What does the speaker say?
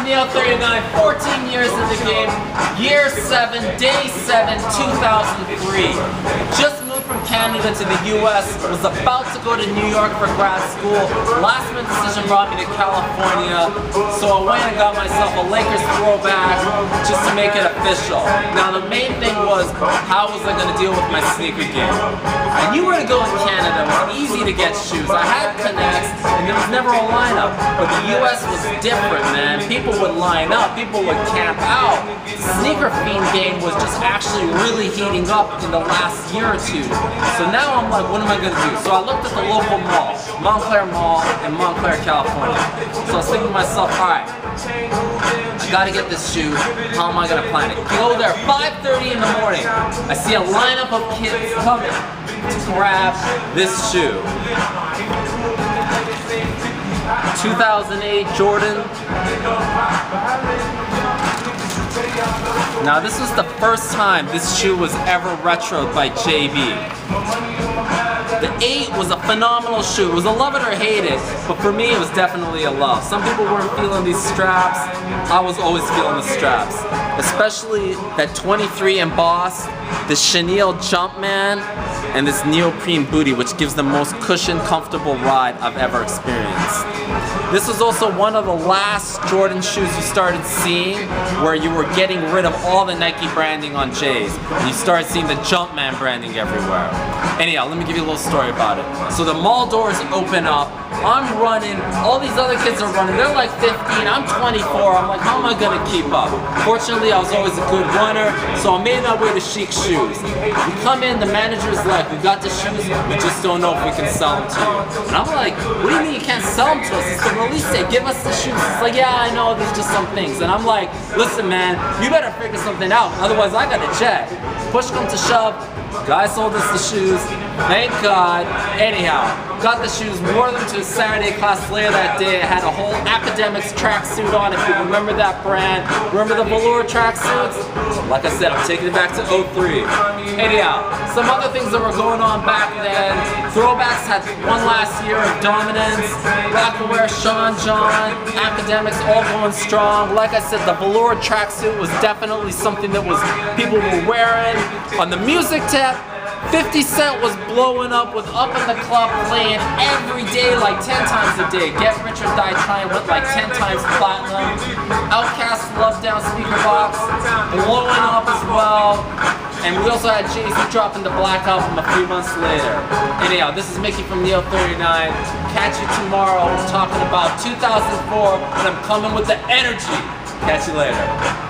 from Neo 39, 14 years in the game, year 7, day 7, 2003. Just moved from Canada to the US, was about to go to New York for grad school. Last minute decision brought me to California, so I went and got myself a Lakers throwback just to make it official. Now the main thing was, how was I going to deal with my sneaker game? I knew where to go in Canada. It was easy to get shoes. I had connects, and there was never a lineup. But the US was different, man. People would line up. People would camp out. The sneaker fiend game was just actually really heating up in the last year or two. So now I'm like, what am I going to do? So I looked at the local mall, Montclair Mall in Montclair, California. So I was thinking to myself, alright, I gotta get this shoe. How am I gonna plan it? Go there 5:30 in the morning. I see a lineup of kids coming to grab this shoe. 2008 Jordan. Now this was the first time this shoe was ever retroed by JB. The 8 was a phenomenal shoe. It was a love it or hate it, but for me it was definitely a love. Some people weren't feeling these straps. I was always feeling the straps. Especially that 23 embossed, the chenille Jumpman, and this neoprene booty, which gives the most cushioned, comfortable ride I've ever experienced. This was also one of the last Jordan shoes you started seeing where you were getting rid of all the Nike branding on J's. And you started seeing the Jumpman branding everywhere. Anyhow, let me give you a little story about it. So the mall doors open up, I'm running, all these other kids are running, they're like 15, I'm 24, I'm like, how am I gonna keep up? Fortunately, I was always a good runner, so I made my way to Shiek shoes. We come in, the manager's like, we got the shoes, we just don't know if we can sell them to you. And I'm like, what do you mean you can't sell them to us? It's the release date, give us the shoes. It's like, yeah, I know, there's just some things. And I'm like, listen man, you better figure something out, otherwise I gotta check. Push come to shove, guy sold us the shoes, thank God. Anyhow, got the shoes, wore them to a Saturday class later that day. I had a whole academics tracksuit on, if you remember that brand. Remember the velour tracksuits? Like I said, I'm taking it back to 03. Anyhow, some other things that were going on back then. Throwbacks had one last year of dominance. Rockaware, Sean John, academics all going strong. Like I said, the velour tracksuit was definitely something that was people were wearing. On the music tip, 50 Cent was blowing up with Up in the Club playing every day, like 10 times a day. Get Rich or Die Trying went like 10 times platinum. Outkast Love Down Speaker Box blowing up as well. And we also had Jay-Z dropping the Black Album a few months later. Anyhow, this is Mickey from Neo 39. Catch you tomorrow. We're talking about 2004, and I'm coming with the energy. Catch you later.